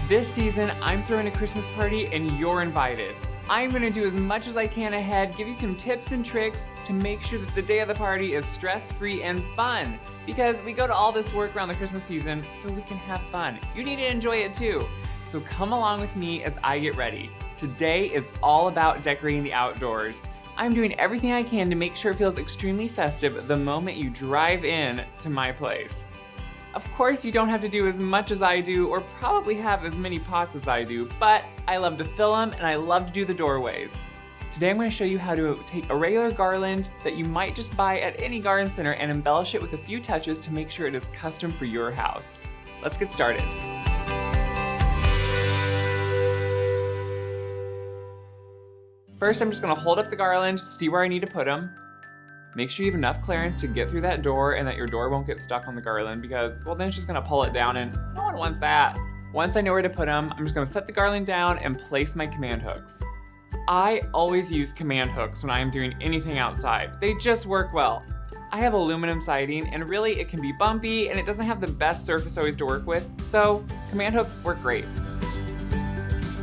This season, I'm throwing a Christmas party and you're invited. I'm gonna do as much as I can ahead, give you some tips and tricks to make sure that the day of the party is stress-free and fun. Because we go to all this work around the Christmas season so we can have fun. You need to enjoy it too. So come along with me as I get ready. Today is all about decorating the outdoors. I'm doing everything I can to make sure it feels extremely festive the moment you drive in to my place. Of course, you don't have to do as much as I do or probably have as many pots as I do, but I love to fill them and I love to do the doorways. Today I'm going to show you how to take a regular garland that you might just buy at any garden center and embellish it with a few touches to make sure it is custom for your house. Let's get started. First, I'm just going to hold up the garland, see where I need to put them. Make sure you have enough clearance to get through that door and that your door won't get stuck on the garland because, well, then it's just gonna pull it down and no one wants that. Once I know where to put them, I'm just gonna set the garland down and place my command hooks. I always use command hooks when I'm doing anything outside. They just work well. I have aluminum siding and really it can be bumpy and it doesn't have the best surface always to work with, so command hooks work great.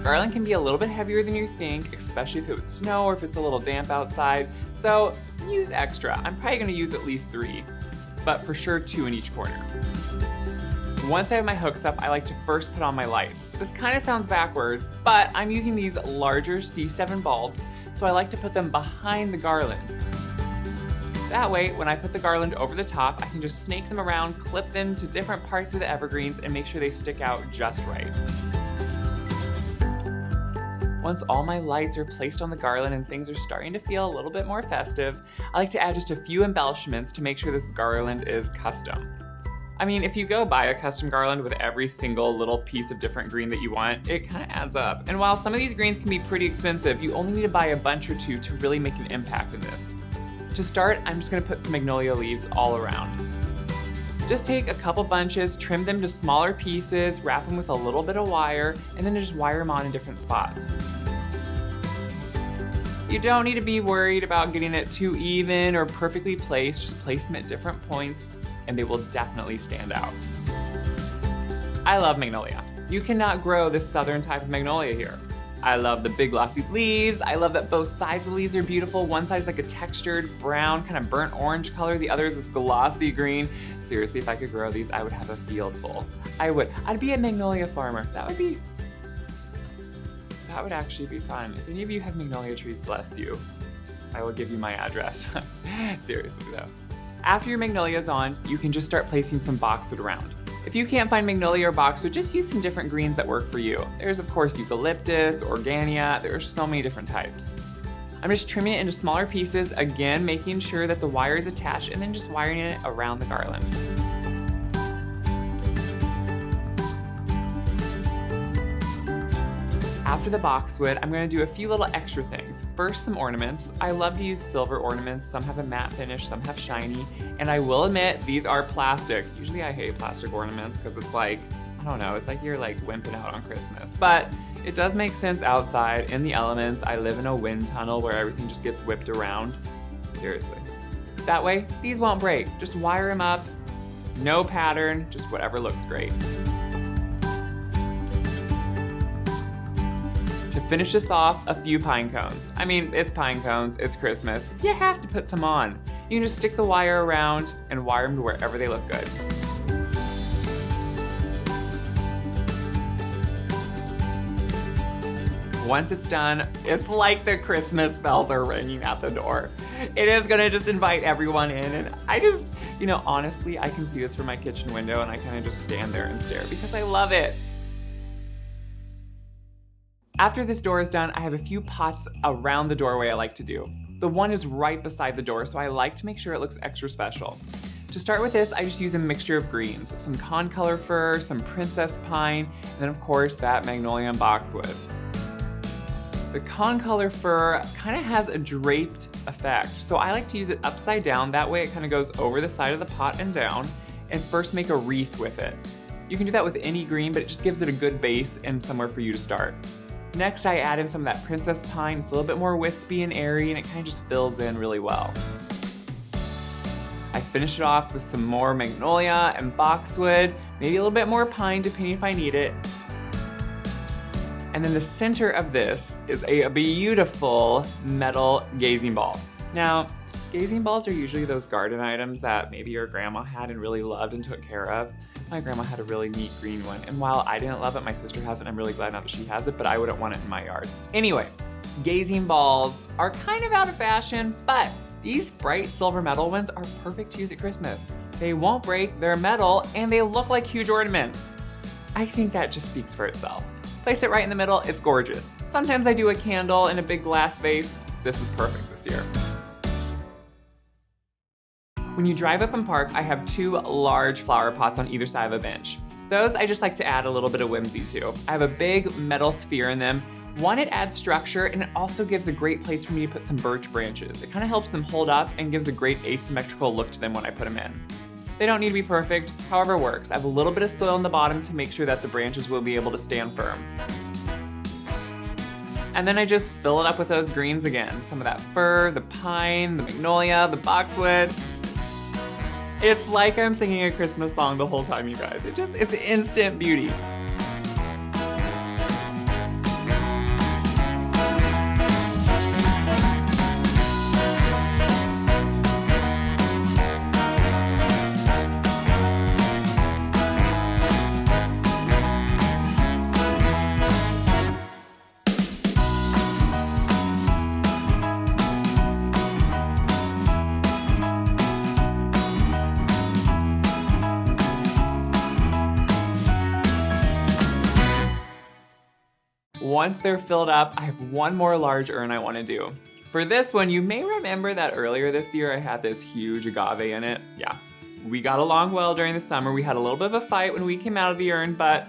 Garland can be a little bit heavier than you think, especially if it would snow or if it's a little damp outside, so use extra. I'm probably gonna use at least 3, but for sure 2 in each corner. Once I have my hooks up, I like to first put on my lights. This kind of sounds backwards, but I'm using these larger C7 bulbs, so I like to put them behind the garland. That way, when I put the garland over the top, I can just snake them around, clip them to different parts of the evergreens, and make sure they stick out just right. Once all my lights are placed on the garland and things are starting to feel a little bit more festive, I like to add just a few embellishments to make sure this garland is custom. I mean, if you go buy a custom garland with every single little piece of different green that you want, it kind of adds up. And while some of these greens can be pretty expensive, you only need to buy a bunch or 2 to really make an impact in this. To start, I'm just gonna put some magnolia leaves all around. Just take a couple bunches, trim them to smaller pieces, wrap them with a little bit of wire, and then just wire them on in different spots. You don't need to be worried about getting it too even or perfectly placed, just place them at different points and they will definitely stand out. I love magnolia. You cannot grow this southern type of magnolia here. I love the big glossy leaves. I love that both sides of the leaves are beautiful. One side is like a textured brown, kind of burnt orange color. The other is this glossy green. Seriously, if I could grow these, I would have a field full. I would. I'd be a magnolia farmer. That would actually be fun. If any of you have magnolia trees, bless you. I will give you my address. Seriously though. After your magnolia is on, you can just start placing some boxwood around. If you can't find magnolia or boxwood, just use some different greens that work for you. There's of course eucalyptus, organia, there are so many different types. I'm just trimming it into smaller pieces, again making sure that the wire is attached and then just wiring it around the garland. After the boxwood, I'm gonna do a few little extra things. First, some ornaments. I love to use silver ornaments. Some have a matte finish, some have shiny. And I will admit, these are plastic. Usually I hate plastic ornaments because it's like, I don't know, it's like you're like wimping out on Christmas. But it does make sense outside in the elements. I live in a wind tunnel where everything just gets whipped around. Seriously. That way, these won't break. Just wire them up, no pattern, just whatever looks great. To finish this off, a few pine cones. I mean, it's pine cones, it's Christmas. You have to put some on. You can just stick the wire around and wire them to wherever they look good. Once it's done, it's like the Christmas bells are ringing at the door. It is gonna just invite everyone in, and I just, honestly, I can see this from my kitchen window and I kind of just stand there and stare because I love it. After this door is done, I have a few pots around the doorway I like to do. The one is right beside the door, so I like to make sure it looks extra special. To start with this, I just use a mixture of greens, some concolor fir, some princess pine, and then of course that magnolia and boxwood. The concolor fir kind of has a draped effect, so I like to use it upside down, that way it kind of goes over the side of the pot and down, and first make a wreath with it. You can do that with any green, but it just gives it a good base and somewhere for you to start. Next, I add in some of that princess pine. It's a little bit more wispy and airy, and it kind of just fills in really well. I finish it off with some more magnolia and boxwood, maybe a little bit more pine depending if I need it. And then the center of this is a beautiful metal gazing ball. Now, gazing balls are usually those garden items that maybe your grandma had and really loved and took care of. My grandma had a really neat green one, and while I didn't love it, my sister has it, and I'm really glad now that she has it, but I wouldn't want it in my yard. Anyway, gazing balls are kind of out of fashion, but these bright silver metal ones are perfect to use at Christmas. They won't break, they're metal, and they look like huge ornaments. I think that just speaks for itself. Place it right in the middle, it's gorgeous. Sometimes I do a candle in a big glass vase. This is perfect this year. When you drive up and park, I have 2 large flower pots on either side of a bench. Those I just like to add a little bit of whimsy to. I have a big metal sphere in them. One, it adds structure, and it also gives a great place for me to put some birch branches. It kind of helps them hold up and gives a great asymmetrical look to them when I put them in. They don't need to be perfect, however works. I have a little bit of soil in the bottom to make sure that the branches will be able to stand firm. And then I just fill it up with those greens again. Some of that fir, the pine, the magnolia, the boxwood. It's like I'm singing a Christmas song the whole time, you guys. It's instant beauty. Once they're filled up, I have one more large urn I want to do. For this one, you may remember that earlier this year I had this huge agave in it. Yeah, we got along well during the summer. We had a little bit of a fight when we came out of the urn, but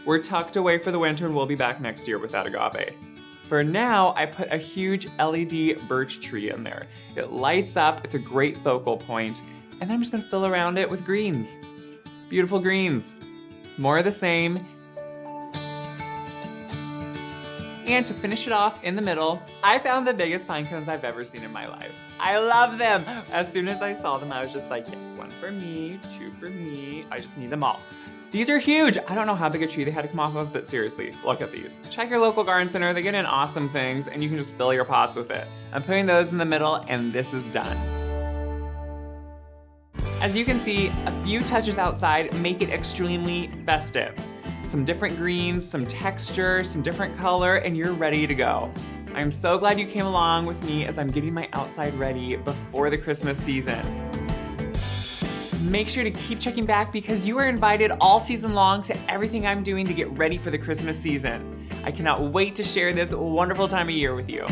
we're tucked away for the winter and we'll be back next year with that agave. For now, I put a huge LED birch tree in there. It lights up, it's a great focal point, and then I'm just gonna fill around it with greens. Beautiful greens. More of the same. And to finish it off in the middle, I found the biggest pine cones I've ever seen in my life. I love them. As soon as I saw them, I was just like, yes, 1 for me, 2 for me. I just need them all. These are huge. I don't know how big a tree they had to come off of, but seriously, look at these. Check your local garden center. They get in awesome things and you can just fill your pots with it. I'm putting those in the middle and this is done. As you can see, a few touches outside make it extremely festive. Some different greens, some texture, some different color, and you're ready to go. I'm so glad you came along with me as I'm getting my outside ready before the Christmas season. Make sure to keep checking back because you are invited all season long to everything I'm doing to get ready for the Christmas season. I cannot wait to share this wonderful time of year with you.